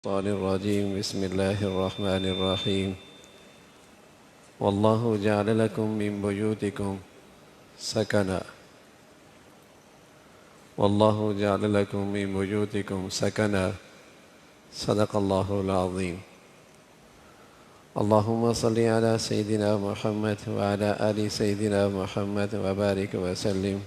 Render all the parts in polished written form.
الشيطان الرجيم بسم الله الرحمن الرحيم والله جعل لكم من بيوتكم سكنا والله جعل لكم من بيوتكم سكنا صدق الله العظيم اللهم صل على سيدنا محمد وعلى آل سيدنا محمد وبارك وسلم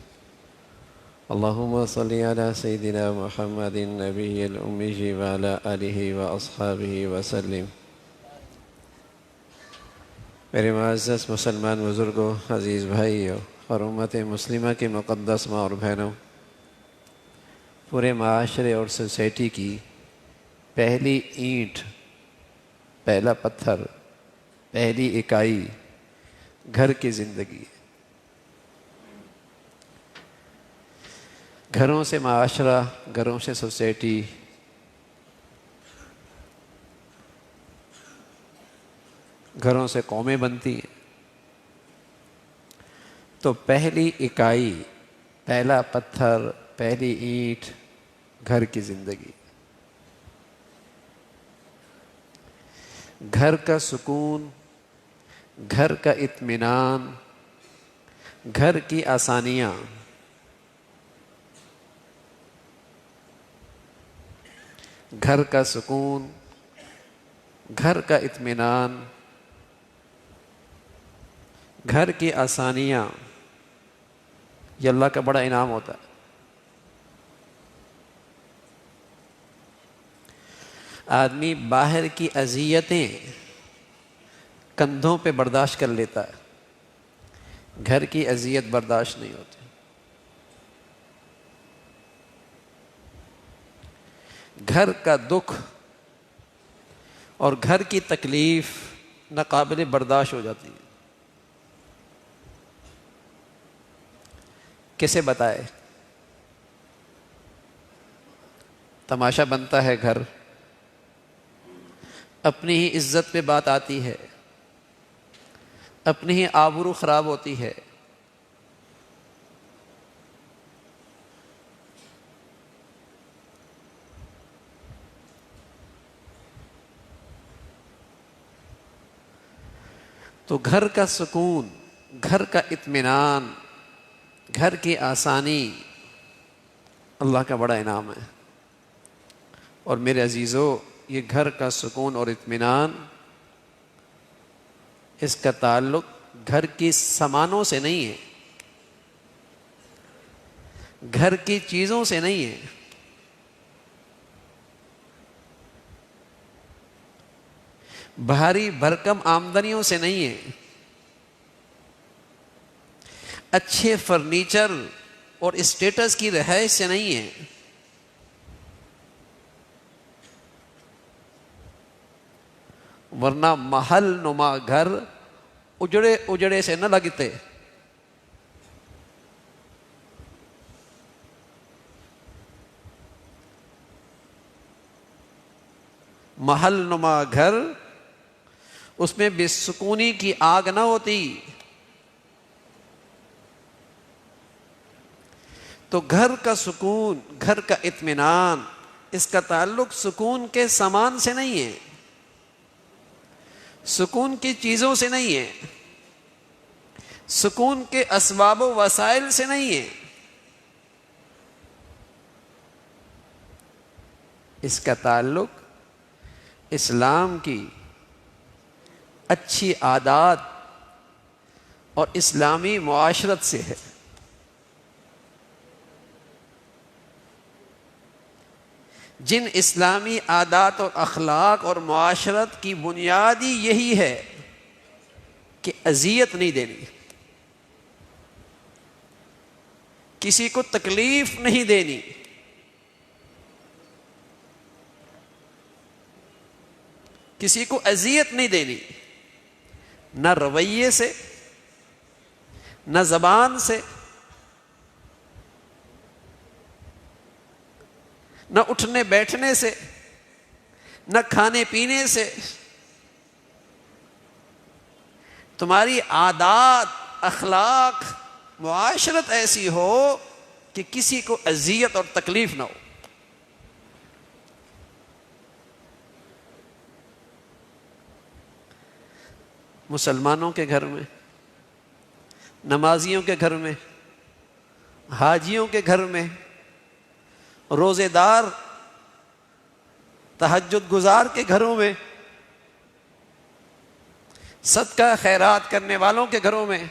اللهم صل على سيدنا محمد النبي الأمي وعلى آله وأصحابه وسلم۔ میرے معزز مسلمان بزرگوں، عزیز بھائیوں اور امت مسلمہ کے مقدس ماں اور بہنوں، پورے معاشرے اور سوسائٹی کی پہلی اینٹ، پہلا پتھر، پہلی اکائی گھر کی زندگی ہے۔ گھروں سے معاشرہ، گھروں سے سوسائٹی، گھروں سے قومیں بنتی ہیں۔ تو پہلی اکائی، پہلا پتھر، پہلی اینٹ گھر کی زندگی۔ گھر کا سکون، گھر کا اطمینان، گھر کی آسانیاں، گھر کا سکون، گھر کا اطمینان، گھر کی آسانیاں، یہ اللہ کا بڑا انعام ہوتا ہے۔ آدمی باہر کی اذیتیں کندھوں پہ برداشت کر لیتا ہے، گھر کی اذیت برداشت نہیں ہوتی۔ گھر کا دکھ اور گھر کی تکلیف ناقابل برداشت ہو جاتی ہے۔ کیسے بتائے؟ تماشا بنتا ہے گھر، اپنی ہی عزت پہ بات آتی ہے، اپنی ہی آبرو خراب ہوتی ہے۔ تو گھر کا سکون، گھر کا اطمینان، گھر کی آسانی اللہ کا بڑا انعام ہے۔ اور میرے عزیزو، یہ گھر کا سکون اور اطمینان، اس کا تعلق گھر کی سامانوں سے نہیں ہے، گھر کی چیزوں سے نہیں ہے، بھاری بھرکم آمدنیوں سے نہیں ہے، اچھے فرنیچر اور اسٹیٹس کی رہائش سے نہیں ہے، ورنہ محل نما گھر اجڑے اجڑے سے نہ لگتے۔ محل نما گھر، اس میں بے سکونی کی آگ نہ ہوتی۔ تو گھر کا سکون، گھر کا اطمینان، اس کا تعلق سکون کے سامان سے نہیں ہے، سکون کی چیزوں سے نہیں ہے، سکون کے اسباب و وسائل سے نہیں ہے، اس کا تعلق اسلام کی اچھی عادات اور اسلامی معاشرت سے ہے۔ جن اسلامی عادات اور اخلاق اور معاشرت کی بنیاد ہی یہی ہے کہ اذیت نہیں دینی، کسی کو تکلیف نہیں دینی، کسی کو اذیت نہیں دینی، نہ رویے سے، نہ زبان سے، نہ اٹھنے بیٹھنے سے، نہ کھانے پینے سے۔ تمہاری عادات، اخلاق، معاشرت ایسی ہو کہ کسی کو اذیت اور تکلیف نہ ہو۔ مسلمانوں کے گھر میں، نمازیوں کے گھر میں، حاجیوں کے گھر میں، روزے دار تہجد گزار کے گھروں میں، صدقہ خیرات کرنے والوں کے گھروں میں،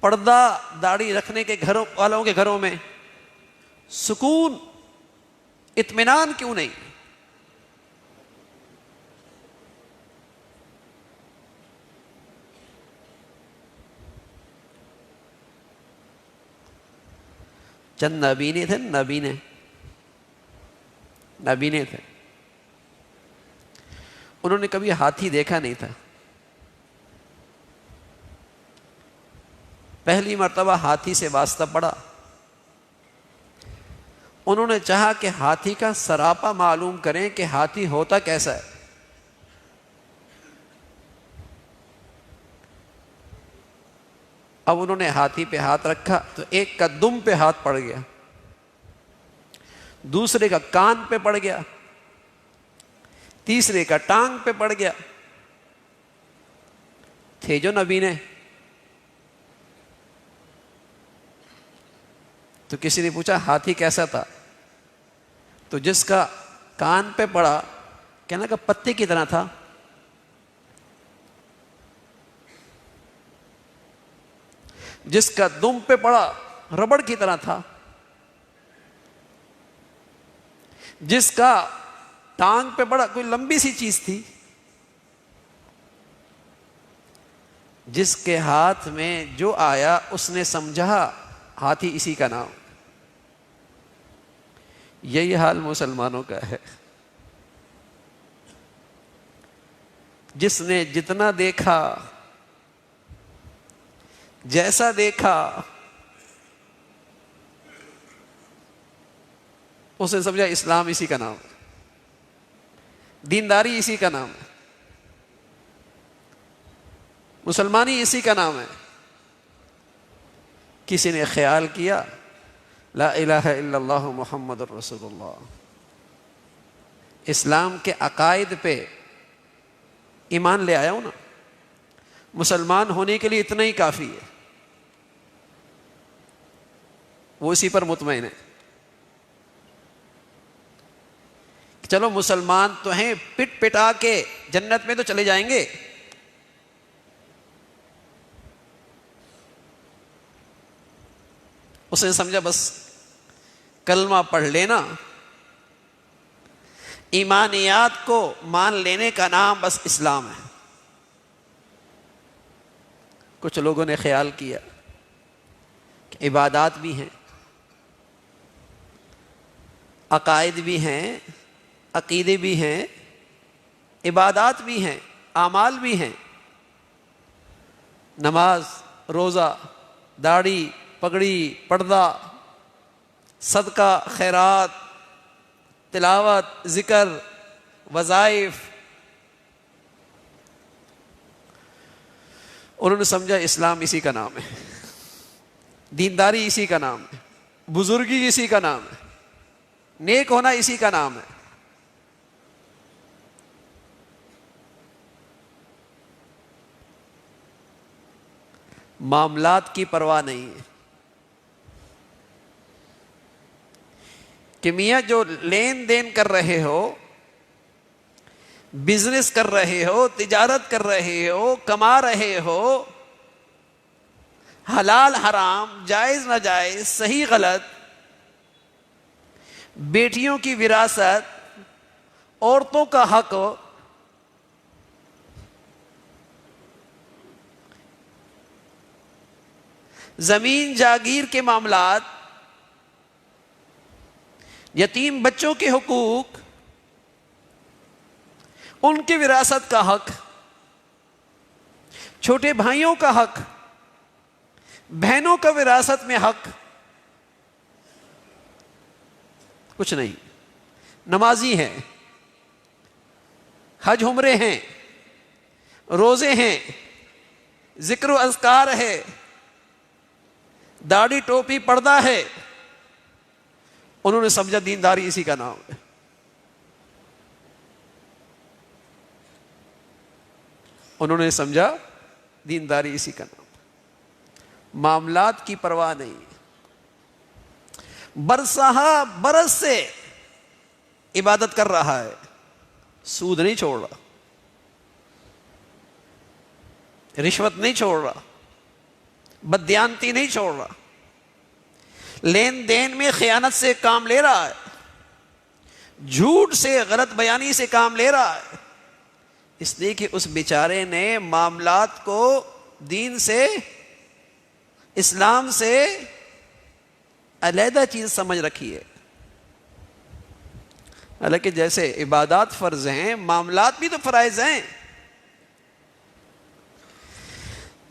پردہ داڑھی رکھنے کے گھروں والوں کے گھروں میں سکون، اطمینان کیوں نہیں؟ چند نابینے تھے، نابینے تھے، انہوں نے کبھی ہاتھی دیکھا نہیں تھا. پہلی مرتبہ ہاتھی سے واسطہ پڑا. انہوں نے چاہا کہ ہاتھی کا سراپا معلوم کریں کہ ہاتھی ہوتا کیسا ہے. اب انہوں نے ہاتھی پہ ہاتھ رکھا تو ایک کا دم پہ ہاتھ پڑ گیا، دوسرے کا کان پہ پڑ گیا، تیسرے کا ٹانگ پہ پڑ گیا. تھے جو نبینے. تو کسی نے پوچھا ہاتھی کیسا تھا؟ تو جس کا کان پہ پڑا کہنا کہ پتے کی طرح تھا. جس کا دم پہ پڑا ربڑ کی طرح تھا. جس کا ٹانگ پہ پڑا کوئی لمبی سی چیز تھی. جس کے ہاتھ میں جو آیا اس نے سمجھا ہاتھی اسی کا نام. یہی حال مسلمانوں کا ہے. جس نے جتنا دیکھا، جیسا دیکھا، اس نے سمجھا اسلام اسی کا نام ہے، دینداری اسی کا نام ہے، مسلمانی اسی کا نام ہے. کسی نے خیال کیا لا الہ الا اللہ محمد الرسول اللہ، اسلام کے عقائد پہ ایمان لے آیا ہوں نا، مسلمان ہونے کے لیے اتنا ہی کافی ہے. وہ اسی پر مطمئن ہے. چلو مسلمان تو ہیں، پٹ پٹا کے جنت میں تو چلے جائیں گے. اس نے سمجھا بس کلمہ پڑھ لینا، ایمانیات کو مان لینے کا نام بس اسلام ہے. کچھ لوگوں نے خیال کیا کہ عبادات بھی ہیں، عقائد بھی ہیں، عقیدے بھی ہیں، عبادات بھی ہیں، اعمال بھی ہیں، نماز، روزہ، داڑھی، پگڑی، پردہ، صدقہ، خیرات، تلاوت، ذکر، وظائف. انہوں نے سمجھا اسلام اسی کا نام ہے، دینداری اسی کا نام ہے، بزرگی اسی کا نام ہے، نیک ہونا اسی کا نام ہے. معاملات کی پرواہ نہیں ہے کہ میاں جو لین دین کر رہے ہو، بزنس کر رہے ہو، تجارت کر رہے ہو، کما رہے ہو، حلال حرام، جائز ناجائز، صحیح غلط، بیٹیوں کی وراثت، عورتوں کا حق، زمین جاگیر کے معاملات، یتیم بچوں کے حقوق، ان کی وراثت کا حق، چھوٹے بھائیوں کا حق، بہنوں کا وراثت میں حق، کچھ نہیں. نمازی ہیں، حج عمرے ہیں، روزے ہیں، ذکر و اذکار ہے، داڑھی ٹوپی پردہ ہے. انہوں نے سمجھا دینداری اسی کا نام ہے. انہوں نے سمجھا دینداری اسی کا نام. معاملات کی پرواہ نہیں. برسہ برس سے عبادت کر رہا ہے, سود نہیں چھوڑ رہا, رشوت نہیں چھوڑ رہا, بددیانتی نہیں چھوڑ رہا, لین دین میں خیانت سے کام لے رہا ہے, جھوٹ سے غلط بیانی سے کام لے رہا ہے, اس لیے کہ اس بیچارے نے معاملات کو دین سے, اسلام سے علیحدہ چیز سمجھ رکھی ہے. حالانکہ جیسے عبادات فرض ہیں, معاملات بھی تو فرائض ہیں.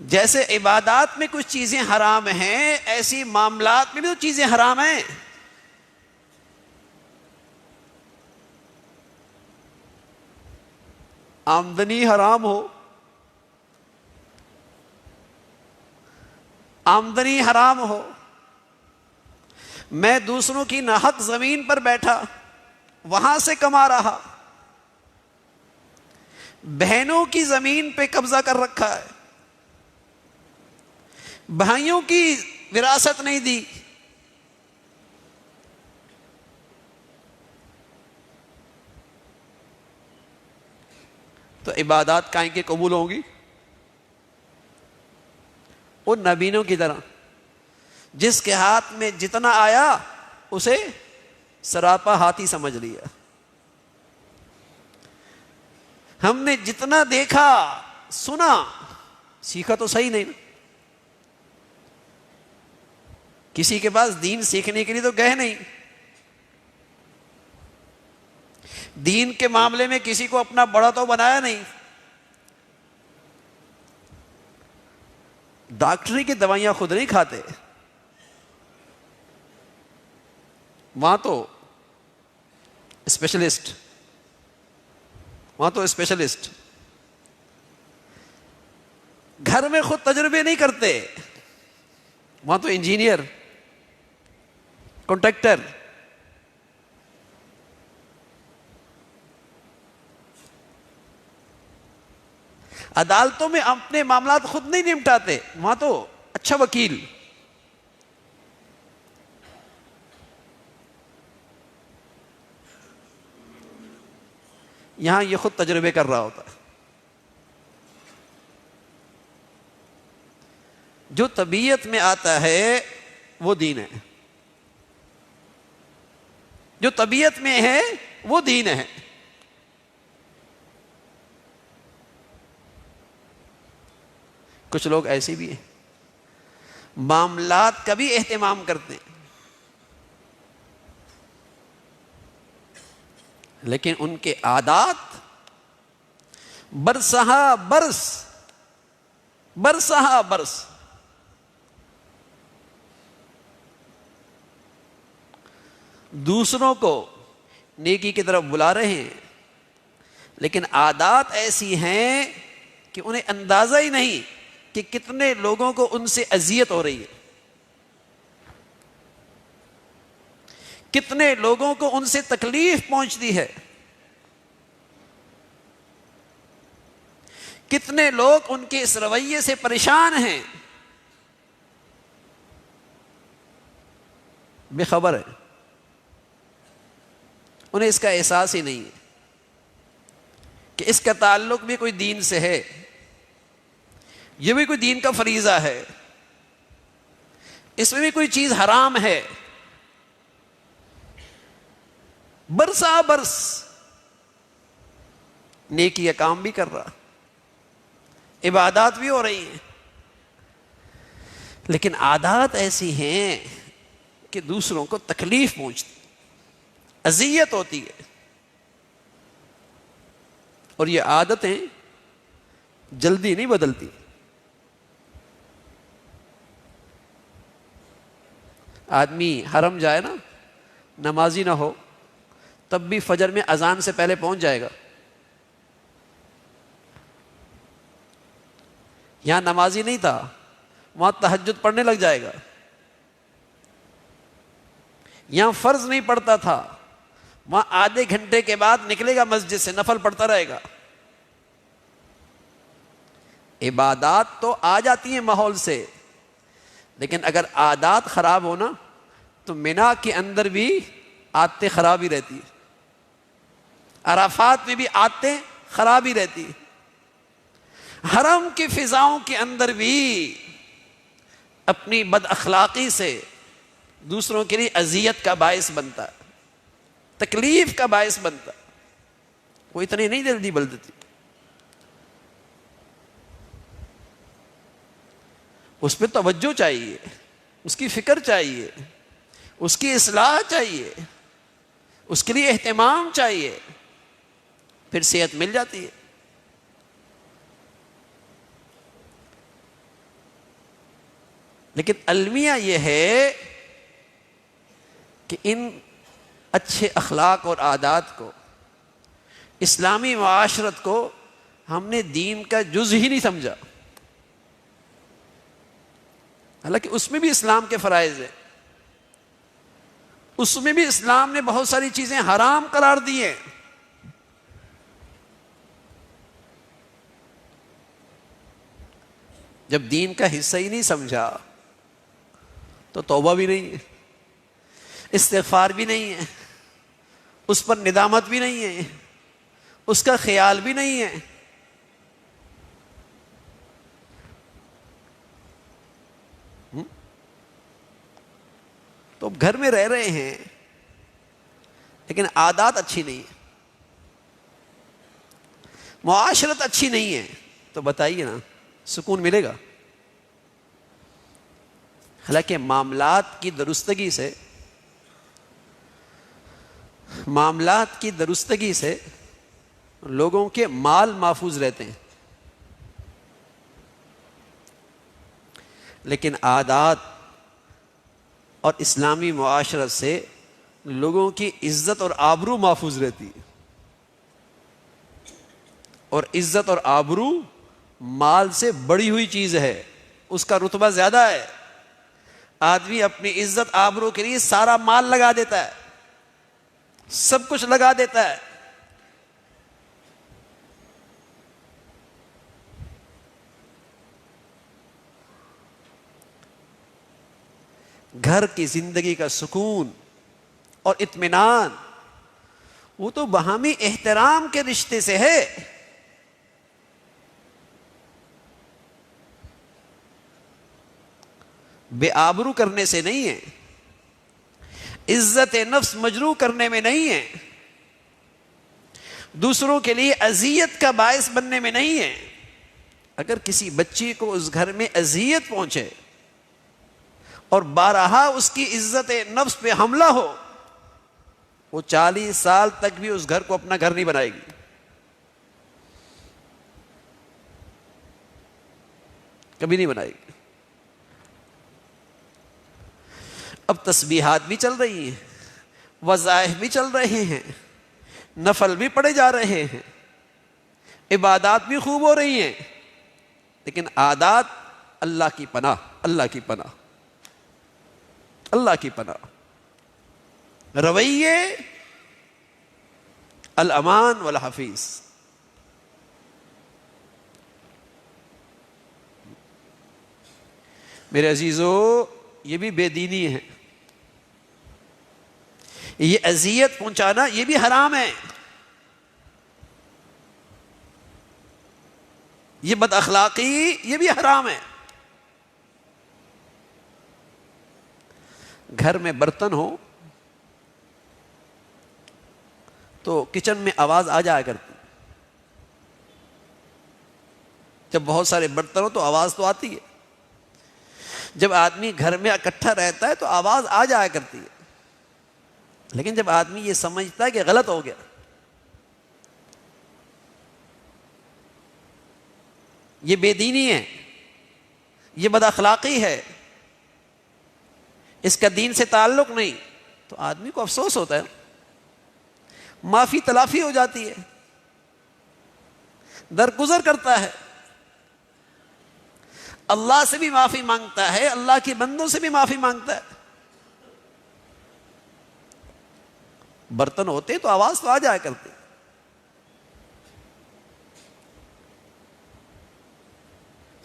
جیسے عبادات میں کچھ چیزیں حرام ہیں, ایسی معاملات میں بھی تو چیزیں حرام ہیں. آمدنی حرام ہو, آمدنی حرام ہو, میں دوسروں کی ناحق زمین پر بیٹھا وہاں سے کما رہا, بہنوں کی زمین پہ قبضہ کر رکھا ہے, بھائیوں کی وراثت نہیں دی, تو عبادات کائیں کے قبول ہوں گی؟ ان نبیوں کی طرح جس کے ہاتھ میں جتنا آیا اسے سراپا ہاتھی سمجھ لیا. ہم نے جتنا دیکھا سنا, سیکھا تو صحیح نہیں نا. کسی کے پاس دین سیکھنے کے لیے تو گئے نہیں. دین کے معاملے میں کسی کو اپنا بڑا تو بنایا نہیں. ڈاکٹری کی دوائیاں خود نہیں کھاتے, وہاں تو اسپیشلسٹ, گھر میں خود تجربے نہیں کرتے, وہاں تو انجینئر, کانٹریکٹر. عدالتوں میں اپنے معاملات خود نہیں نمٹاتے, وہاں تو اچھا وکیل. یہاں یہ خود تجربے کر رہا ہوتا ہے. جو طبیعت میں آتا ہے وہ دین ہے, جو طبیعت میں ہے وہ دین ہے. کچھ لوگ ایسے بھی ہیں, معاملات کا بھی اہتمام کرتے ہیں, لیکن ان کے عادات برسہ برس دوسروں کو نیکی کی طرف بلا رہے ہیں, لیکن عادات ایسی ہیں کہ انہیں اندازہ ہی نہیں کہ کتنے لوگوں کو ان سے اذیت ہو رہی ہے, کتنے لوگوں کو ان سے تکلیف پہنچتی ہے, کتنے لوگ ان کے اس رویے سے پریشان ہیں, بے خبر ہے, انہیں اس کا احساس ہی نہیں ہے کہ اس کا تعلق بھی کوئی دین سے ہے, یہ بھی کوئی دین کا فریضہ ہے, اس میں بھی کوئی چیز حرام ہے. برسا برس نیکی کا کام بھی کر رہا, عبادات بھی ہو رہی ہیں, لیکن عادات ایسی ہیں کہ دوسروں کو تکلیف پہنچتی, اذیت ہوتی ہے. اور یہ عادتیں جلدی نہیں بدلتی. آدمی حرم جائے نا, نمازی نہ ہو, تب بھی فجر میں اذان سے پہلے پہنچ جائے گا. یہاں نمازی نہیں تھا, وہاں تہجد پڑھنے لگ جائے گا. یہاں فرض نہیں پڑھتا تھا, وہاں آدھے گھنٹے کے بعد نکلے گا مسجد سے, نفل پڑھتا رہے گا. عبادات تو آ جاتی ہیں ماحول سے، لیکن اگر عادات خراب ہونا تو مینا کے اندر بھی عادتیں خراب ہی رہتی ہیں، عرفات میں بھی عادتیں خراب ہی رہتی ہیں، حرم کی فضاؤں کے اندر بھی اپنی بد اخلاقی سے دوسروں کے لیے اذیت کا باعث بنتا ہے، تکلیف کا باعث بنتا ہے، وہ اتنی نہیں جلدی بدلتی، اس پہ توجہ چاہیے، اس کی فکر چاہیے، اس کی اصلاح چاہیے، اس کے لیے اہتمام چاہیے، پھر صحت مل جاتی ہے۔ لیکن المیہ یہ ہے کہ ان اچھے اخلاق اور عادات کو، اسلامی معاشرت کو ہم نے دین کا جز ہی نہیں سمجھا، حالانکہ اس میں بھی اسلام کے فرائض ہیں، اس میں بھی اسلام نے بہت ساری چیزیں حرام قرار دی ہیں۔ جب دین کا حصہ ہی نہیں سمجھا تو توبہ بھی نہیں ہے، استغفار بھی نہیں ہے، اس پر ندامت بھی نہیں ہے، اس کا خیال بھی نہیں ہے۔ تو گھر میں رہ رہے ہیں لیکن عادات اچھی نہیں ہے، معاشرت اچھی نہیں ہے، تو بتائیے نا سکون ملے گا؟ حالانکہ معاملات کی درستگی سے لوگوں کے مال محفوظ رہتے ہیں، لیکن عادات اور اسلامی معاشرت سے لوگوں کی عزت اور آبرو محفوظ رہتی ہے، اور عزت اور آبرو مال سے بڑی ہوئی چیز ہے، اس کا رتبہ زیادہ ہے۔ آدمی اپنی عزت آبرو کے لیے سارا مال لگا دیتا ہے، سب کچھ لگا دیتا ہے، گھر کی زندگی کا سکون اور اطمینان وہ تو باہمی احترام کے رشتے سے ہے۔ بے آبرو کرنے سے نہیں ہے، عزت نفس مجروح کرنے میں نہیں ہے، دوسروں کے لیے اذیت کا باعث بننے میں نہیں ہے۔ اگر کسی بچی کو اس گھر میں اذیت پہنچے اور بارہا اس کی عزت نفس پہ حملہ ہو، وہ 40 سال تک بھی اس گھر کو اپنا گھر نہیں بنائے گی، کبھی نہیں بنائے گی۔ اب تسبیحات بھی چل رہی ہیں، وظائف بھی چل رہے ہیں، نفل بھی پڑھے جا رہے ہیں، عبادات بھی خوب ہو رہی ہیں، لیکن عادات اللہ کی پناہ، اللہ کی پناہ، اللہ کی پناہ، رویے الامان والحفیظ۔ میرے عزیزو، یہ بھی بے دینی ہے، یہ اذیت پہنچانا یہ بھی حرام ہے، یہ بد اخلاقی یہ بھی حرام ہے۔ گھر میں برتن ہو تو کچن میں آواز آ جایا کرتی، جب بہت سارے برتن ہو تو آواز تو آتی ہے، جب آدمی گھر میں اکٹھا رہتا ہے تو آواز آ جایا کرتی ہے، لیکن جب آدمی یہ سمجھتا ہے کہ غلط ہو گیا، یہ بے دینی ہے، یہ بد اخلاقی ہے، اس کا دین سے تعلق نہیں، تو آدمی کو افسوس ہوتا ہے، معافی تلافی ہو جاتی ہے، درگزر کرتا ہے، اللہ سے بھی معافی مانگتا ہے، اللہ کے بندوں سے بھی معافی مانگتا ہے۔ برتن ہوتے تو آواز تو آ جایا کرتی،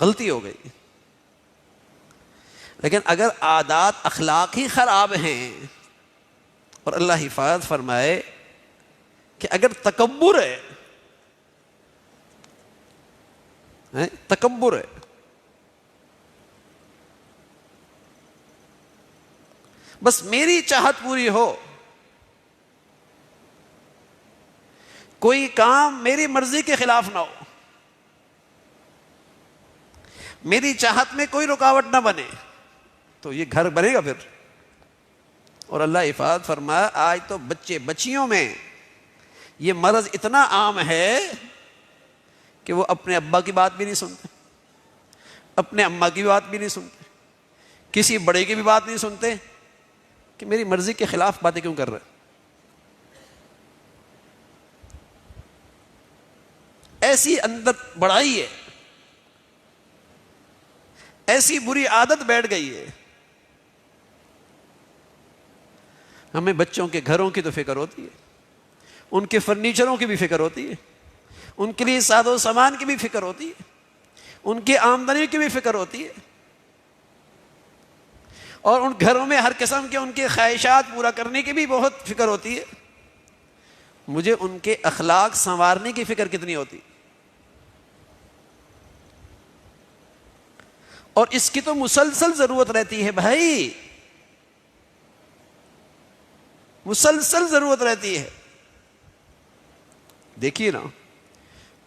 غلطی ہو گئی. لیکن اگر عادات اخلاق ہی خراب ہیں، اور اللہ حفاظت فرمائے کہ اگر تکبر ہے، تکبر ہے، بس میری چاہت پوری ہو، کوئی کام میری مرضی کے خلاف نہ ہو، میری چاہت میں کوئی رکاوٹ نہ بنے، تو یہ گھر بنے گا پھر. اور اللہ حفاظت فرمایا آج تو بچے بچیوں میں یہ مرض اتنا عام ہے کہ وہ اپنے ابا کی بات بھی نہیں سنتے، اپنے اماں کی بات بھی نہیں سنتے، کسی بڑے کی بھی بات نہیں سنتے، کہ میری مرضی کے خلاف باتیں کیوں کر رہے. ایسی اندر بڑائی ہے، ایسی بری عادت بیٹھ گئی ہے. ہمیں بچوں کے گھروں کی تو فکر ہوتی ہے، ان کے فرنیچروں کی بھی فکر ہوتی ہے، ان کے لیے ساز و سامان کی بھی فکر ہوتی ہے، ان کی آمدنی کی بھی فکر ہوتی ہے، اور ان گھروں میں ہر قسم کے ان کے خواہشات پورا کرنے کی بھی بہت فکر ہوتی ہے. مجھے ان کے اخلاق سنوارنے کی فکر کتنی ہوتی. اور اس کی تو مسلسل ضرورت رہتی ہے بھائی، مسلسل ضرورت رہتی ہے. دیکھیے نا،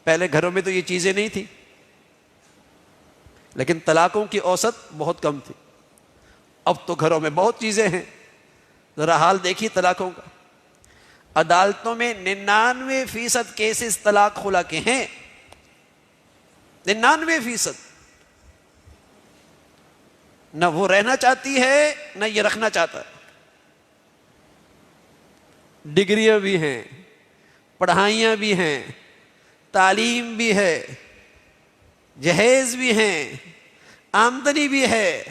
پہلے گھروں میں تو یہ چیزیں نہیں تھی، لیکن طلاقوں کی اوسط بہت کم تھی. اب تو گھروں میں بہت چیزیں ہیں. ذرا حال دیکھیے طلاقوں کا. عدالتوں میں 99% کیسز طلاق خلا کے ہیں. 99%. نہ وہ رہنا چاہتی ہے نہ یہ رکھنا چاہتا ہے. ڈگریاں بھی ہیں، پڑھائیاں بھی ہیں، تعلیم بھی ہے، جہیز بھی ہیں، آمدنی بھی ہے،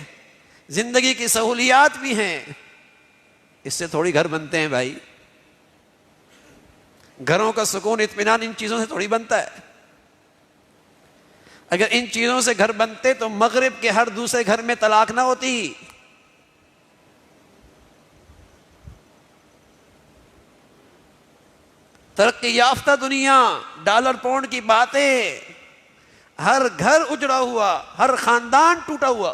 زندگی کی سہولیات بھی ہیں. اس سے تھوڑی گھر بنتے ہیں بھائی. گھروں کا سکون اطمینان ان چیزوں سے تھوڑی بنتا ہے. اگر ان چیزوں سے گھر بنتے تو مغرب کے ہر دوسرے گھر میں طلاق نہ ہوتی. ترقی یافتہ دنیا، ڈالر پاؤنڈ کی باتیں، ہر گھر اجڑا ہوا، ہر خاندان ٹوٹا ہوا،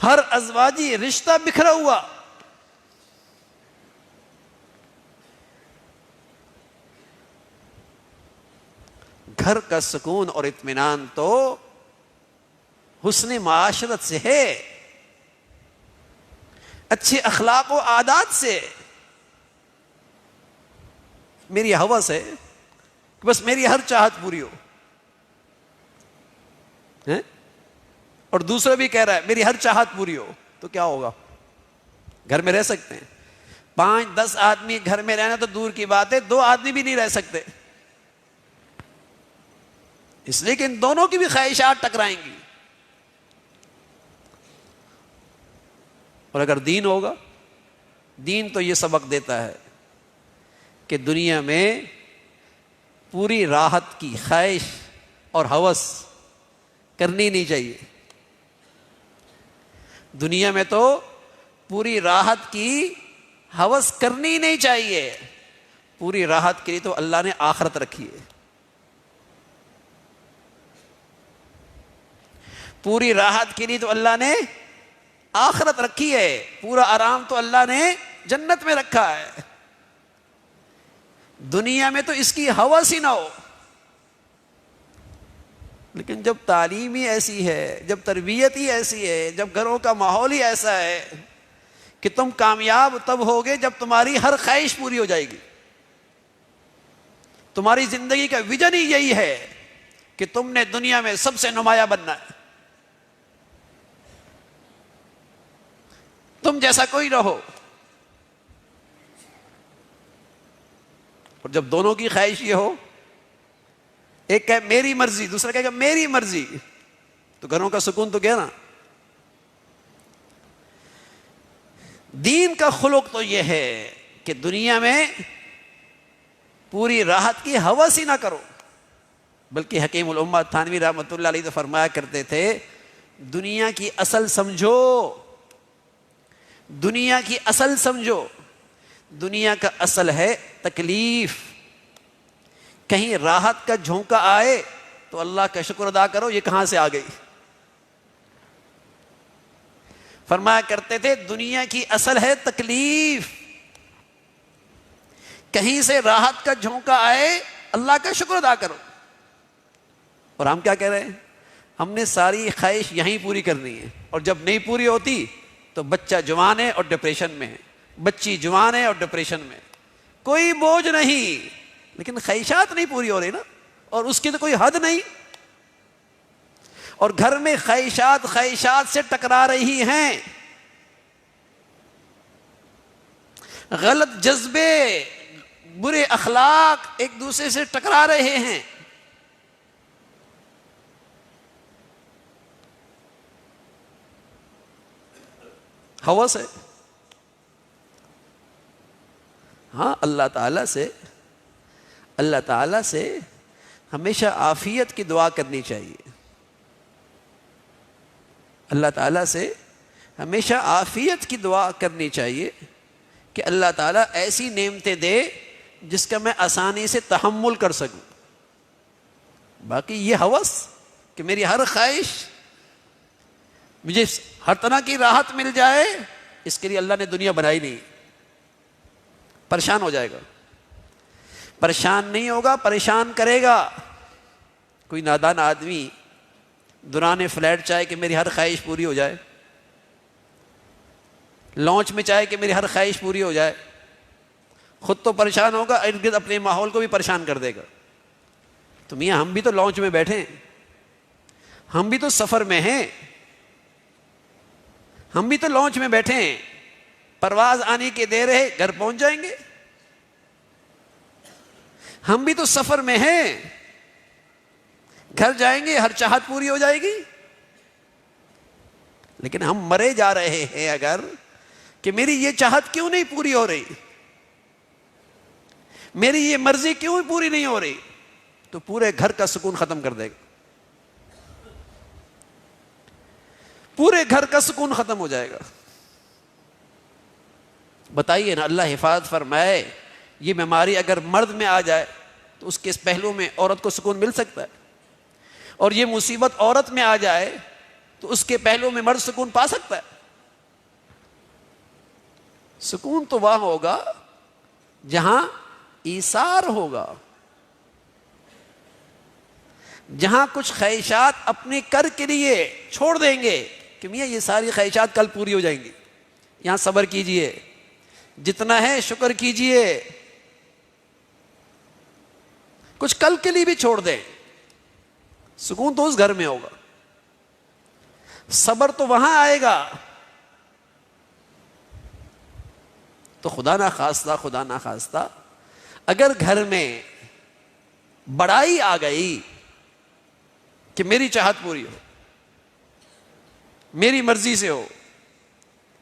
ہر ازواجی رشتہ بکھرا ہوا. گھر کا سکون اور اطمینان تو حسن معاشرت سے ہے، اچھے اخلاق و عادات سے. میری ہوس ہے کہ بس میری ہر چاہت پوری ہو، اور دوسرا بھی کہہ رہا ہے میری ہر چاہت پوری ہو، تو کیا ہوگا؟ گھر میں رہ سکتے ہیں. 5-10 آدمی گھر میں رہنا تو دور کی بات ہے، 2 آدمی بھی نہیں رہ سکتے. اس لیے کہ ان دونوں کی بھی خواہشات ٹکرائیں گی. اور اگر دین ہوگا، دین تو یہ سبق دیتا ہے کہ دنیا میں پوری راحت کی خواہش اور ہوس کرنی نہیں چاہیے. دنیا میں تو پوری راحت کی ہوس کرنی نہیں چاہیے. پوری راحت کے لیے تو اللہ نے آخرت رکھی ہے. پوری راحت کے لیے تو اللہ نے آخرت رکھی ہے. پورا آرام تو اللہ نے جنت میں رکھا ہے. دنیا میں تو اس کی ہوس ہی نہ ہو. لیکن جب تعلیم ہی ایسی ہے، جب تربیت ہی ایسی ہے، جب گھروں کا ماحول ہی ایسا ہے کہ تم کامیاب تب ہوگے جب تمہاری ہر خواہش پوری ہو جائے گی. تمہاری زندگی کا ویژن ہی یہی ہے کہ تم نے دنیا میں سب سے نمایاں بننا ہے، تم جیسا کوئی نہ ہو. اور جب دونوں کی خواہش یہ ہو، ایک کہے میری مرضی، دوسرا کہے گا میری مرضی، تو گھروں کا سکون تو گیا نا. دین کا خلق تو یہ ہے کہ دنیا میں پوری راحت کی ہوس ہی نہ کرو. بلکہ حکیم الامہ تھانوی رحمۃ اللہ علیہ تو فرمایا کرتے تھے دنیا کی اصل سمجھو، دنیا کی اصل سمجھو، دنیا کا اصل ہے تکلیف. کہیں راحت کا جھونکا آئے تو اللہ کا شکر ادا کرو، یہ کہاں سے آ گئی. فرمایا کرتے تھے دنیا کی اصل ہے تکلیف، کہیں سے راحت کا جھونکا آئے اللہ کا شکر ادا کرو. اور ہم کیا کہہ رہے ہیں؟ ہم نے ساری خواہش یہیں پوری کرنی ہے، اور جب نہیں پوری ہوتی تو بچہ جوان ہے اور ڈپریشن میں ہے، بچی جوان ہے اور ڈپریشن میں. کوئی بوجھ نہیں، لیکن خواہشات نہیں پوری ہو رہی نا، اور اس کی تو کوئی حد نہیں. اور گھر میں خواہشات سے ٹکرا رہی ہیں، غلط جذبے، برے اخلاق ایک دوسرے سے ٹکرا رہے ہیں. ہوس ہے. ہاں اللہ تعالیٰ سے ہمیشہ عافیت کی دعا کرنی چاہیے. اللہ تعالیٰ سے ہمیشہ عافیت کی دعا کرنی چاہیے کہ اللہ تعالیٰ ایسی نعمتیں دے جس کا میں آسانی سے تحمل کر سکوں. باقی یہ ہوس کہ میری ہر خواہش، مجھے ہر طرح کی راحت مل جائے، اس کے لیے اللہ نے دنیا بنائی نہیں. پریشان ہو جائے گا. پریشان نہیں ہوگا، پریشان کرے گا. کوئی نادان آدمی دوران فلیٹ چاہے کہ میری ہر خواہش پوری ہو جائے، لانچ میں چاہے کہ میری ہر خواہش پوری ہو جائے، خود تو پریشان ہوگا، ارد گرد اپنے ماحول کو بھی پریشان کر دے گا. تو میاں ہم بھی تو لانچ میں بیٹھے ہیں، ہم بھی تو سفر میں ہیں، ہم بھی تو لانچ میں بیٹھے ہیں. پرواز آنے کی دیر ہے، گھر پہنچ جائیں گے. ہم بھی تو سفر میں ہیں، گھر جائیں گے، ہر چاہت پوری ہو جائے گی. لیکن ہم مرے جا رہے ہیں اگر کہ میری یہ چاہت کیوں نہیں پوری ہو رہی، میری یہ مرضی کیوں پوری نہیں ہو رہی، تو پورے گھر کا سکون ختم کر دے گا. پورے گھر کا سکون ختم ہو جائے گا. بتائیے نا، اللہ حفاظت فرمائے، یہ بیماری اگر مرد میں آ جائے تو اس کے اس پہلو میں عورت کو سکون مل سکتا ہے، اور یہ مصیبت عورت میں آ جائے تو اس کے پہلو میں مرد سکون پا سکتا ہے. سکون تو وہاں ہوگا جہاں ایثار ہوگا، جہاں کچھ خواہشات اپنے کر کے لیے چھوڑ دیں گے کہ میاں یہ ساری خواہشات کل پوری ہو جائیں گی، یہاں صبر کیجئے، جتنا ہے شکر کیجئے. کچھ کل کے لیے بھی چھوڑ دیں، سکون تو اس گھر میں ہوگا. صبر تو وہاں آئے گا. تو خدا نہ خواستہ اگر گھر میں بڑائی آ گئی کہ میری چاہت پوری ہو، میری مرضی سے ہو،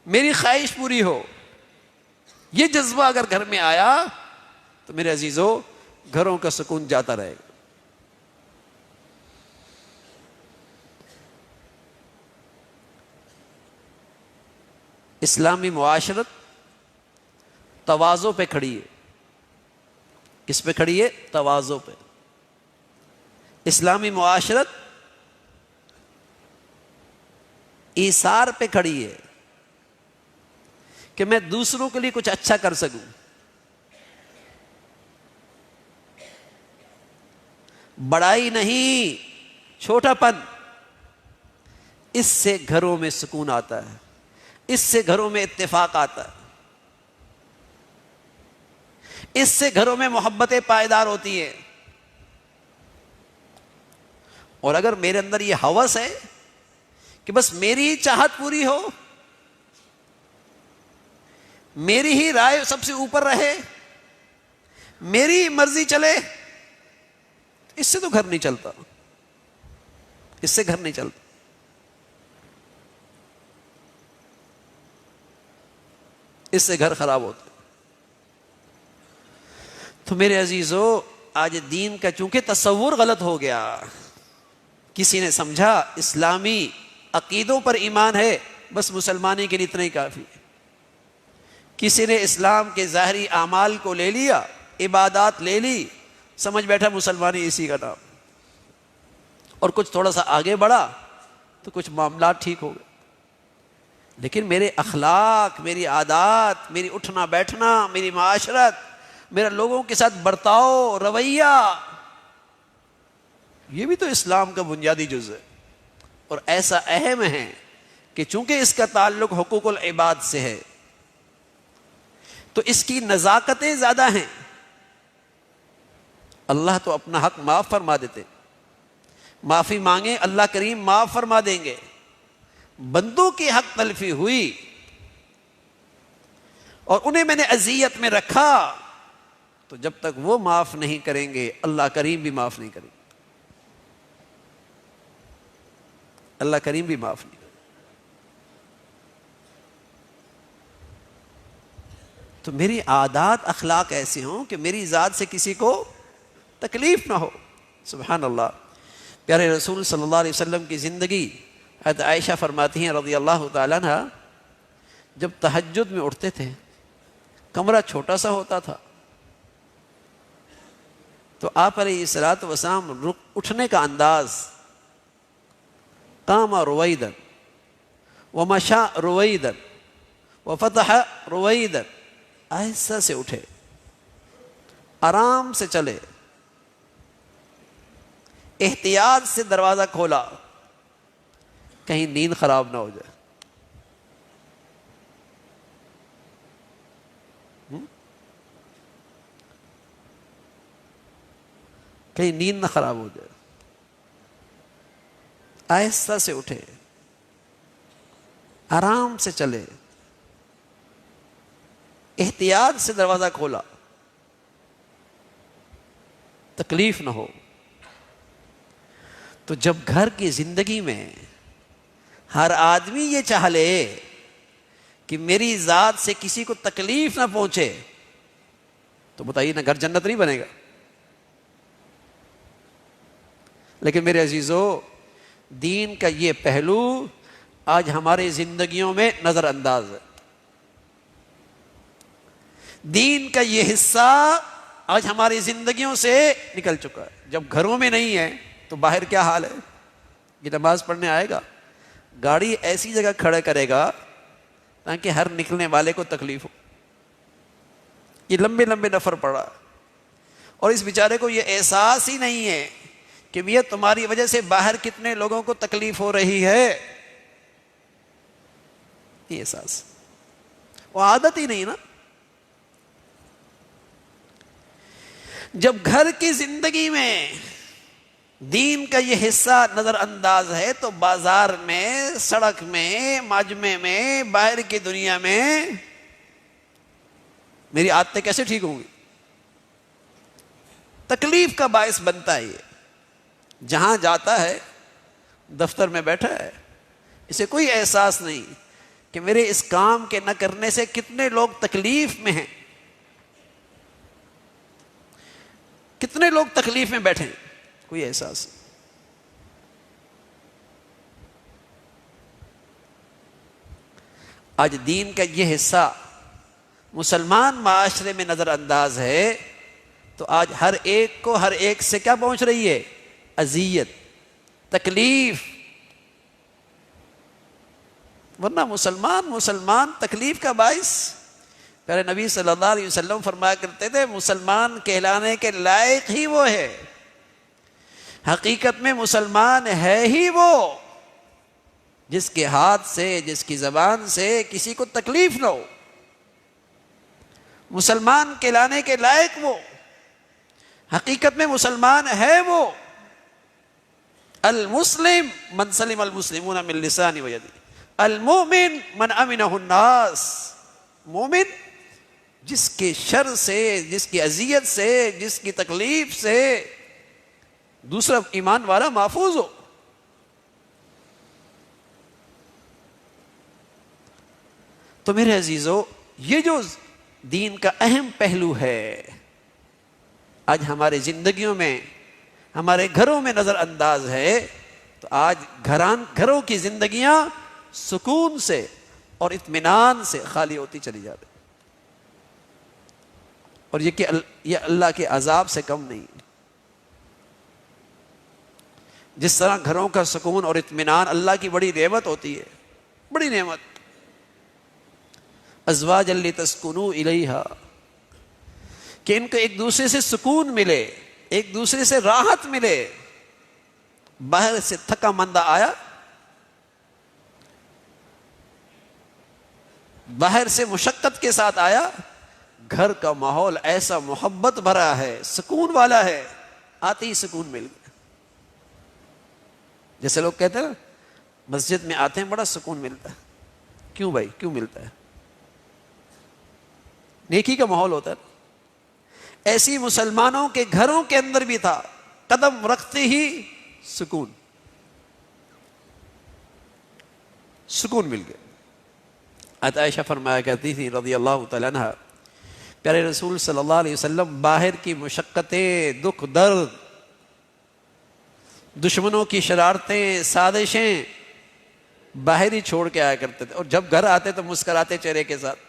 میری خواہش پوری ہو، یہ جذبہ اگر گھر میں آیا تو میرے عزیزو گھروں کا سکون جاتا رہے گا. اسلامی معاشرت تواضع پہ کھڑی ہے. کس پہ کھڑی ہے؟ تواضع پہ. اسلامی معاشرت ایثار پہ کھڑی ہے کہ میں دوسروں کے لیے کچھ اچھا کر سکوں. بڑائی نہیں، چھوٹا پن. اس سے گھروں میں سکون آتا ہے، اس سے گھروں میں اتفاق آتا ہے، اس سے گھروں میں محبتیں پائیدار ہوتی ہیں. اور اگر میرے اندر یہ ہوس ہے کہ بس میری ہی چاہت پوری ہو، میری ہی رائے سب سے اوپر رہے، میری ہی مرضی چلے، اس سے تو گھر نہیں چلتا. اس سے گھر نہیں چلتا. اس سے گھر خراب ہوتا. تو میرے عزیزو، آج دین کا چونکہ تصور غلط ہو گیا، کسی نے سمجھا اسلامی عقیدوں پر ایمان ہے بس مسلمانی کے لیے اتنا ہی کافی ہے، کسی نے اسلام کے ظاہری اعمال کو لے لیا، عبادات لے لی، سمجھ بیٹھا مسلمانی اسی کا نام، اور کچھ تھوڑا سا آگے بڑھا تو کچھ معاملات ٹھیک ہو گئے، لیکن میرے اخلاق، میری عادات، میری اٹھنا بیٹھنا، میری معاشرت، میرا لوگوں کے ساتھ برتاؤ، رویہ، یہ بھی تو اسلام کا بنیادی جز ہے، اور ایسا اہم ہے کہ چونکہ اس کا تعلق حقوق العباد سے ہے تو اس کی نزاکتیں زیادہ ہیں۔ اللہ تو اپنا حق معاف فرما دیتے، معافی مانگے اللہ کریم معاف فرما دیں گے، بندوں کی حق تلفی ہوئی اور انہیں میں نے اذیت میں رکھا تو جب تک وہ معاف نہیں کریں گے اللہ کریم بھی معاف نہیں کریں گے، اللہ کریم بھی معاف نہیں کریں گے۔ تو میری عادات اخلاق ایسے ہوں کہ میری ذات سے کسی کو تکلیف نہ ہو۔ سبحان اللہ۔ پیارے رسول صلی اللہ علیہ وسلم کی زندگی، حضرت عائشہ فرماتی ہیں رضی اللہ تعالیٰ عنہ، جب تہجد میں اٹھتے تھے کمرہ چھوٹا سا ہوتا تھا تو آپ علیہ الصلوۃ والسلام اٹھنے کا انداز، قام رویدا ومشى رویدا وفتح رویدا، آہستہ سے اٹھے، آرام سے چلے، احتیاط سے دروازہ کھولا کہیں نیند خراب نہ ہو جائے۔ کہیں نیند نہ خراب ہو جائے، آہستہ سے اٹھے، آرام سے چلے، احتیاط سے دروازہ کھولا، تکلیف نہ ہو۔ تو جب گھر کی زندگی میں ہر آدمی یہ چاہ لے کہ میری ذات سے کسی کو تکلیف نہ پہنچے تو بتائیے نا، گھر جنت نہیں بنے گا۔ لیکن میرے عزیزو، دین کا یہ پہلو آج ہماری زندگیوں میں نظر انداز ہے، دین کا یہ حصہ آج ہماری زندگیوں سے نکل چکا ہے۔ جب گھروں میں نہیں ہے تو باہر کیا حال ہے؟ یہ نماز پڑھنے آئے گا، گاڑی ایسی جگہ کھڑا کرے گا تاکہ ہر نکلنے والے کو تکلیف ہو۔ یہ لمبے لمبے نفر پڑا اور اس بیچارے کو یہ احساس ہی نہیں ہے کہ یہ تمہاری وجہ سے باہر کتنے لوگوں کو تکلیف ہو رہی ہے، یہ احساس، وہ عادت ہی نہیں نا۔ جب گھر کی زندگی میں دین کا یہ حصہ نظر انداز ہے تو بازار میں، سڑک میں، مجمع میں، باہر کی دنیا میں میری عادتیں کیسے ٹھیک ہوں گی؟ تکلیف کا باعث بنتا ہے یہ۔ جہاں جاتا ہے، دفتر میں بیٹھا ہے، اسے کوئی احساس نہیں کہ میرے اس کام کے نہ کرنے سے کتنے لوگ تکلیف میں ہیں، کتنے لوگ تکلیف میں بیٹھے ہیں، کوئی احساس نہیں۔ آج دین کا یہ حصہ مسلمان معاشرے میں نظر انداز ہے تو آج ہر ایک کو ہر ایک سے کیا پہنچ رہی ہے؟ اذیت، تکلیف۔ ورنہ مسلمان تکلیف کا باعث، پیارے نبی صلی اللہ علیہ وسلم فرمایا کرتے تھے مسلمان کہلانے کے لائق ہی وہ ہے، حقیقت میں مسلمان ہے ہی وہ جس کے ہاتھ سے، جس کی زبان سے کسی کو تکلیف نہ ہو۔ مسلمان کہلانے کے لائق وہ، حقیقت میں مسلمان ہے وہ، المسلم من سلم المسلمون من لسانه ويده، المؤمن من امنه الناس، مومن جس کے شر سے، جس کی اذیت سے، جس کی تکلیف سے دوسرا ایمان والا محفوظ ہو۔ تو میرے عزیزو، یہ جو دین کا اہم پہلو ہے آج ہماری زندگیوں میں، ہمارے گھروں میں نظر انداز ہے، تو آج گھروں کی زندگیاں سکون سے اور اطمینان سے خالی ہوتی چلی جا رہی، اور یہ اللہ کے عذاب سے کم نہیں۔ جس طرح گھروں کا سکون اور اطمینان اللہ کی بڑی نعمت ہوتی ہے، بڑی نعمت، ازواجا لتسکنوا الیہا، کہ ان کو ایک دوسرے سے سکون ملے، ایک دوسرے سے راحت ملے۔ باہر سے تھکا مندہ آیا، باہر سے مشقت کے ساتھ آیا، گھر کا ماحول ایسا محبت بھرا ہے، سکون والا ہے، آتے ہی سکون مل گیا۔ جیسے لوگ کہتے ہیں نا مسجد میں آتے ہیں بڑا سکون ملتا ہے، کیوں بھائی، کیوں ملتا ہے؟ نیکی کا ماحول ہوتا ہے۔ ایسی مسلمانوں کے گھروں کے اندر بھی تھا، قدم رکھتے ہی سکون، سکون مل گیا۔ عائشہ فرمایا کرتی تھی رضی اللہ تعالیٰ عنہ، پیارے رسول صلی اللہ علیہ وسلم باہر کی مشقتیں، دکھ درد، دشمنوں کی شرارتیں، سازشیں باہر ہی چھوڑ کے آیا کرتے تھے، اور جب گھر آتے تو مسکراتے چہرے کے ساتھ،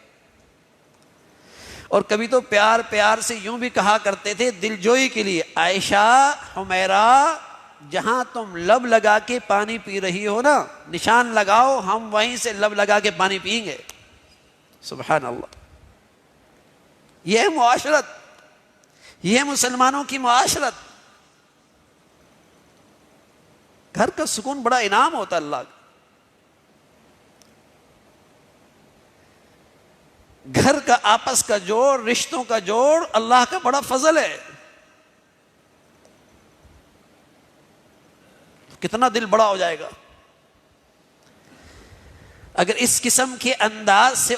اور کبھی تو پیار پیار سے یوں بھی کہا کرتے تھے دلجوئی کے لیے، عائشہ، حمیرہ، جہاں تم لب لگا کے پانی پی رہی ہو نا، نشان لگاؤ، ہم وہیں سے لب لگا کے پانی پئیں گے۔ سبحان اللہ، یہ ہے معاشرت، یہ ہے مسلمانوں کی معاشرت۔ گھر کا سکون بڑا انعام ہوتا ہے اللہ کا۔ گھر کا آپس کا جوڑ، رشتوں کا جوڑ اللہ کا بڑا فضل ہے۔ کتنا دل بڑا ہو جائے گا اگر اس قسم کے انداز سے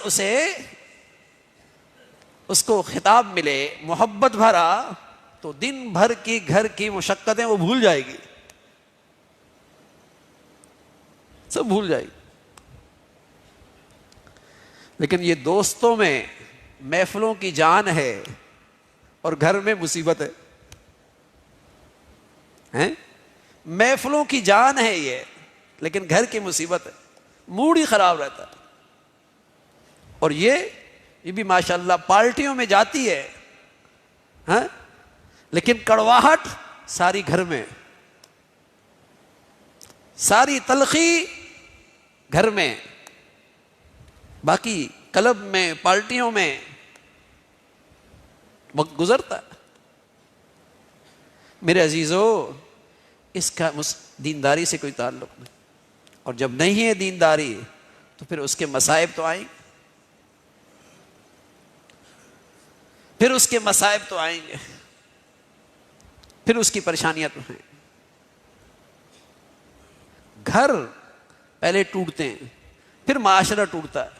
اس کو خطاب ملے، محبت بھرا، تو دن بھر کی گھر کی مشقتیں وہ بھول جائے گی، سب بھول جائے گی۔ لیکن یہ دوستوں میں محفلوں کی جان ہے اور گھر میں مصیبت ہے، محفلوں کی جان ہے یہ، لیکن گھر کی مصیبت ہے، موڈ ہی خراب رہتا ہے۔ اور یہ بھی ماشاءاللہ پارٹیوں میں جاتی ہے، ہاں، لیکن کڑواہٹ ساری گھر میں، ساری تلخی گھر میں، باقی کلب میں، پارٹیوں میں وقت گزرتا ہے۔ میرے عزیزو، اس کا دینداری سے کوئی تعلق نہیں، اور جب نہیں ہے دینداری تو پھر اس کے مصائب تو آئیں گے، پھر اس کے مصائب تو آئیں گے، پھر اس کی پریشانیاں تو ہیں۔ گھر پہلے ٹوٹتے ہیں، پھر معاشرہ ٹوٹتا ہے۔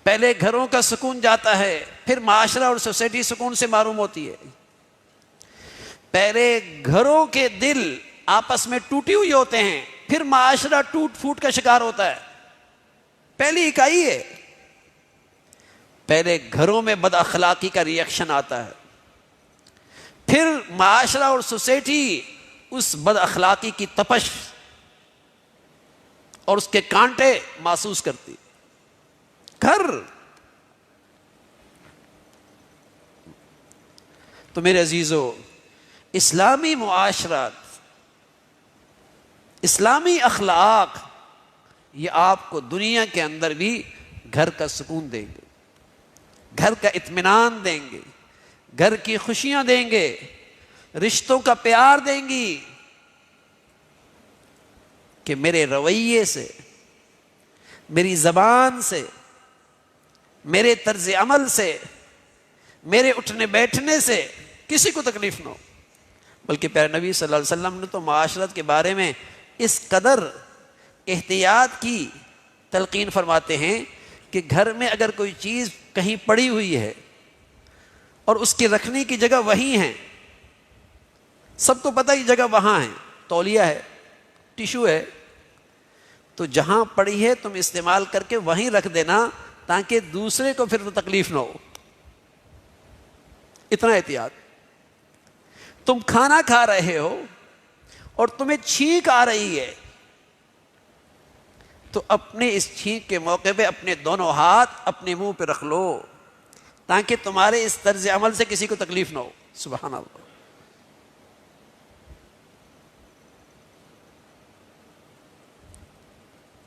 پہلے گھروں کا سکون جاتا ہے، پھر معاشرہ اور سوسائٹی سکون سے محروم ہوتی ہے۔ پہلے گھروں کے دل آپس میں ٹوٹی ہوئی ہوتے ہیں، پھر معاشرہ ٹوٹ پھوٹ کا شکار ہوتا ہے۔ پہلی اکائی ہے، پہلے گھروں میں بد اخلاقی کا ری ایکشن آتا ہے، پھر معاشرہ اور سوسائٹی اس بد اخلاقی کی تپش اور اس کے کانٹے محسوس کرتی۔ گھر تو میرے عزیزو، اسلامی معاشرت، اسلامی اخلاق، یہ آپ کو دنیا کے اندر بھی گھر کا سکون دیں گے، گھر کا اطمینان دیں گے، گھر کی خوشیاں دیں گے، رشتوں کا پیار دیں گی، کہ میرے رویے سے، میری زبان سے، میرے طرز عمل سے، میرے اٹھنے بیٹھنے سے کسی کو تکلیف نہ ہو۔ بلکہ پیارے نبی صلی اللہ علیہ وسلم نے تو معاشرت کے بارے میں اس قدر احتیاط کی تلقین فرماتے ہیں کہ گھر میں اگر کوئی چیز کہیں پڑی ہوئی ہے اور اس کے رکھنے کی جگہ وہی ہے، سب کو پتہ ہی جگہ وہاں ہے، تولیہ ہے، ٹیشو ہے، تو جہاں پڑی ہے تم استعمال کر کے وہیں رکھ دینا، تاکہ دوسرے کو پھر تکلیف نہ ہو۔ اتنا احتیاط. تم کھانا کھا رہے ہو اور تمہیں چھینک آ رہی ہے تو اپنے اس چھینک کے موقع پہ اپنے دونوں ہاتھ اپنے منہ پہ رکھ لو تاکہ تمہارے اس طرز عمل سے کسی کو تکلیف نہ ہو. سبحان اللہ.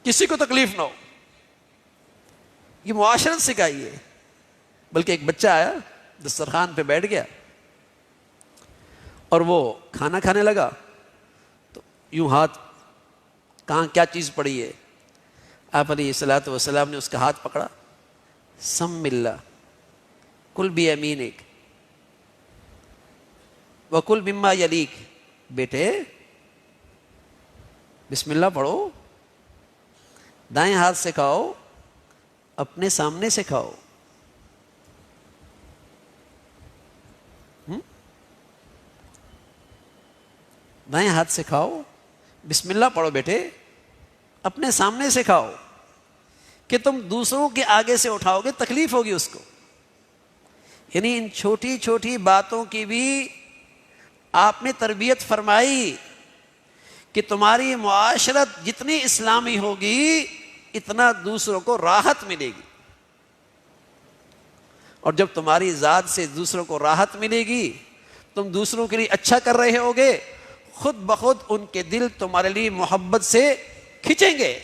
کسی کو تکلیف نہ ہو. یہ معاشرت سکھائی ہے. بلکہ ایک بچہ آیا دسترخوان پہ بیٹھ گیا اور وہ کھانا کھانے لگا تو یوں ہاتھ کہاں کیا چیز پڑی ہے. آپ علیہ الصلوۃ والسلام نے اس کا ہاتھ پکڑا. سم اللہ کل بیمینک وکل مما یلیک. بیٹے بسم اللہ پڑھو, دائیں ہاتھ سے کھاؤ, اپنے سامنے سے کھاؤ. دائیں ہاتھ سے کھاؤ, بسم اللہ پڑھو بیٹے, اپنے سامنے سے کھاؤ. کہ تم دوسروں کے آگے سے اٹھاؤ گے تکلیف ہوگی اس کو. یعنی ان چھوٹی چھوٹی باتوں کی بھی آپ نے تربیت فرمائی کہ تمہاری معاشرت جتنی اسلامی ہوگی اتنا دوسروں کو راحت ملے گی. اور جب تمہاری ذات سے دوسروں کو راحت ملے گی, تم دوسروں کے لیے اچھا کر رہے ہوگے, خود بخود ان کے دل تمہارے لیے محبت سے کھنچیں گے.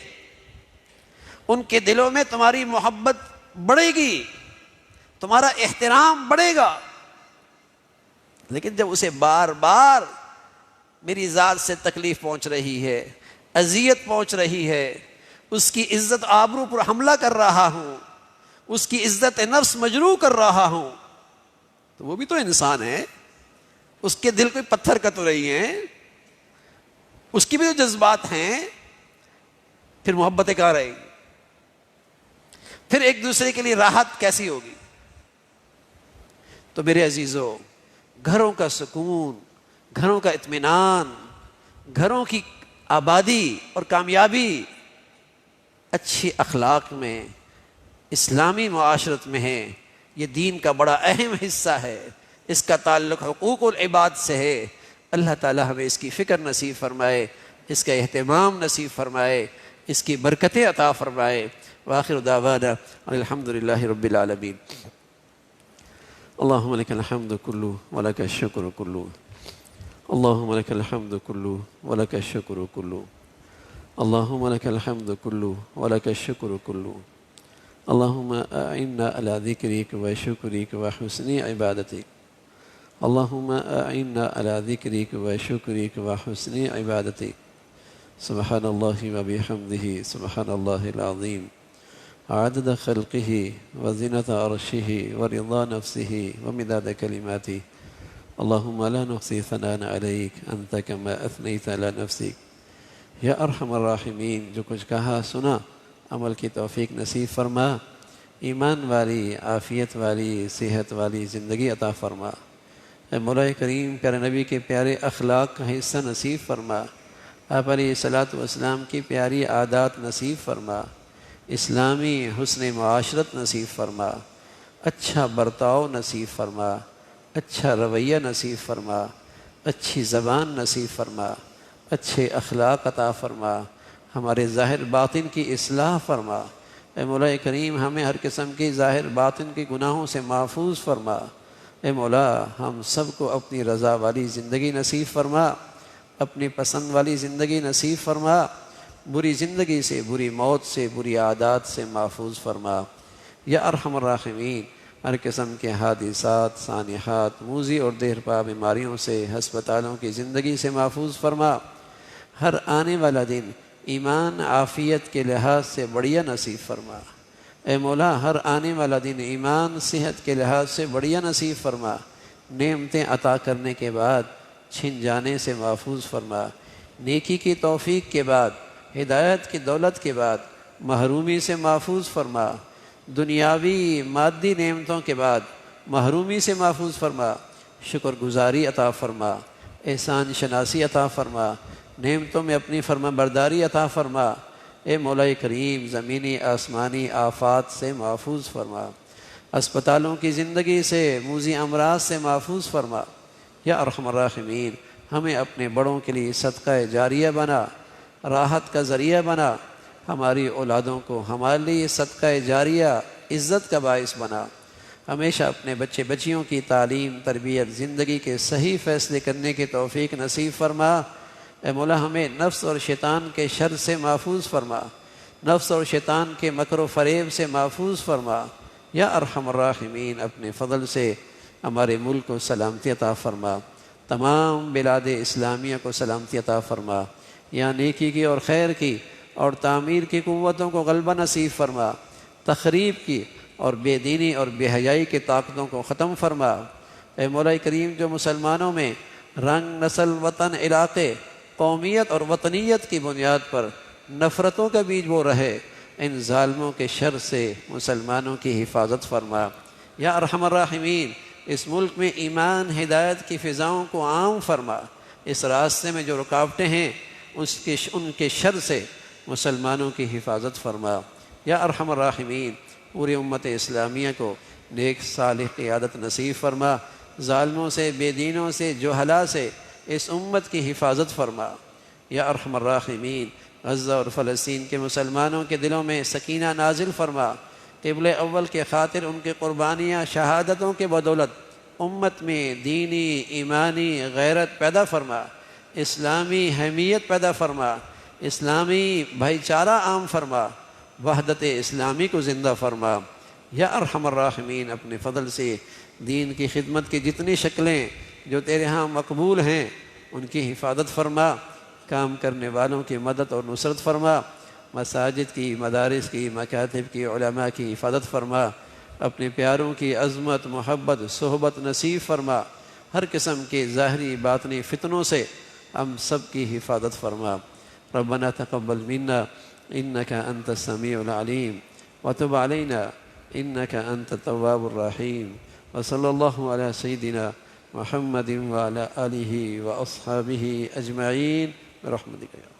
ان کے دلوں میں تمہاری محبت بڑھے گی, تمہارا احترام بڑھے گا. لیکن جب اسے بار بار میری ذات سے تکلیف پہنچ رہی ہے, اذیت پہنچ رہی ہے, اس کی عزت آبرو پر حملہ کر رہا ہوں, اس کی عزت نفس مجروح کر رہا ہوں, تو وہ بھی تو انسان ہے, اس کے دل کوئی پتھر کت رہی ہیں, اس کی بھی تو جذبات ہیں. پھر محبتیں کہاں رہیں گی؟ پھر ایک دوسرے کے لیے راحت کیسی ہوگی؟ تو میرے عزیزو, گھروں کا سکون, گھروں کا اطمینان, گھروں کی آبادی اور کامیابی اچھی اخلاق میں, اسلامی معاشرت میں ہے. یہ دین کا بڑا اہم حصہ ہے, اس کا تعلق حقوق العباد سے ہے. اللہ تعالی ہمیں اس کی فکر نصیب فرمائے, اس کا اہتمام نصیب فرمائے, اس کی برکتیں عطا فرمائے. وآخر دعوانا الحمد للہ رب العالمین. اللهم لك الحمد كله ولك الشكر كله. اللهم لك الحمد كله ولك الشكر كله. اللهم لك الحمد كله ولك الشكر كله. اللهم أعنا على ذكرك وشكرك وحسن عبادتك. اللهم أعنا على ذكرك وشكرك وحسن عبادتك. سبحان الله وبحمده سبحان الله العظيم. عدد خلقه وزنة عرشه ورضا نفسه ومداد كلماته. اللهم لا نحصي ثناء عليك أنت كما أثنيت على نفسك. یا ارحم الراحمین, جو کچھ کہا سنا عمل کی توفیق نصیب فرما. ایمان والی, عافیت والی, صحت والی زندگی عطا فرما. اے مولا کریم, پیارے نبی کے پیارے اخلاق کا حصہ نصیب فرما. آپ علیہ الصلوۃ والسلام کی پیاری عادات نصیب فرما. اسلامی حسن معاشرت نصیب فرما. اچھا برتاؤ نصیب فرما. اچھا رویہ نصیب فرما. اچھی زبان نصیب فرما. اچھے اخلاق عطا فرما. ہمارے ظاہر باطن کی اصلاح فرما. اے مولا کریم, ہمیں ہر قسم کی ظاہر باطن کے گناہوں سے محفوظ فرما. اے مولا, ہم سب کو اپنی رضا والی زندگی نصیب فرما, اپنی پسند والی زندگی نصیب فرما. بری زندگی سے, بری موت سے, بری عادات سے محفوظ فرما. یا ارحم الراحمین, ہر قسم کے حادثات, سانحات, موذی اور دیرپا بیماریوں سے, ہسپتالوں کی زندگی سے محفوظ فرما. ہر آنے والا دن ایمان عافیت کے لحاظ سے بڑھیا نصیب فرما. اے مولا, ہر آنے والا دن ایمان صحت کے لحاظ سے بڑھیا نصیب فرما. نعمتیں عطا کرنے کے بعد چھن جانے سے محفوظ فرما. نیکی کی توفیق کے بعد, ہدایت کی دولت کے بعد محرومی سے محفوظ فرما. دنیاوی مادی نعمتوں کے بعد محرومی سے محفوظ فرما. شکر گزاری عطا فرما. احسان شناسی عطا فرما. نعمتوں میں اپنی فرما برداری عطا فرما. اے مولا کریم, زمینی آسمانی آفات سے محفوظ فرما. اسپتالوں کی زندگی سے، موذی امراض سے محفوظ فرما۔ یا ارحم الراحمین، ہمیں اپنے بڑوں کے لیے صدقہ جاریہ بنا، راحت کا ذریعہ بنا، ہماری اولادوں کو ہمارے لیے صدقہ جاریہ عزت کا باعث بنا۔ ہمیشہ اپنے بچے بچیوں کی تعلیم، تربیت، زندگی کے صحیح فیصلے کرنے کی توفیق نصیب فرما۔ اے مولا، ہمیں نفس اور شیطان کے شر سے محفوظ فرما، نفس اور شیطان کے مکر و فریب سے محفوظ فرما۔ یا ارحم الراحمین، اپنے فضل سے ہمارے ملک کو سلامتی عطا فرما، تمام بلاد اسلامیہ کو سلامتی عطا فرما، یا نیکی کی اور خیر کی اور تعمیر کی قوتوں کو غلبہ نصیب فرما، تخریب کی اور بے دینی اور بے حیائی کی طاقتوں کو ختم فرما۔ اے مولا کریم، جو مسلمانوں میں رنگ، نسل، وطن، علاقے، قومیت اور وطنیت کی بنیاد پر نفرتوں کا بیج بو رہے، ان ظالموں کے شر سے مسلمانوں کی حفاظت فرما۔ یا ارحم الراحمین، اس ملک میں ایمان، ہدایت کی فضاؤں کو عام فرما۔ اس راستے میں جو رکاوٹیں ہیں ان کے شر سے مسلمانوں کی حفاظت فرما۔ یا ارحم الراحمین، پوری امت اسلامیہ کو نیک صالح قیادت نصیب فرما، ظالموں سے، بے دینوں سے، جہلا سے اس امت کی حفاظت فرما۔ یا ارحم الراحمین، غزہ اور فلسطین کے مسلمانوں کے دلوں میں سکینہ نازل فرما۔ قبل اول کے خاطر ان کی قربانیاں، شہادتوں کے بدولت امت میں دینی، ایمانی غیرت پیدا فرما، اسلامی حمیت پیدا فرما، اسلامی بھائی چارہ عام فرما، وحدت اسلامی کو زندہ فرما۔ یا ارحم الراحمین، اپنے فضل سے دین کی خدمت کی جتنی شکلیں جو تیرے ہاں مقبول ہیں ان کی حفاظت فرما، کام کرنے والوں کی مدد اور نصرت فرما، مساجد کی، مدارس کی، مکاتب کی، علماء کی حفاظت فرما، اپنے پیاروں کی عظمت، محبت، صحبت نصیب فرما، ہر قسم کے ظاہری باطنی فتنوں سے ہم سب کی حفاظت فرما۔ ربنا تقبل منا انك انت السميع العليم وتب علينا انك انت التواب الرحيم، وصلى الله على سيدنا محمد وعلى آله وأصحابه أجمعين برحمتك يا رب۔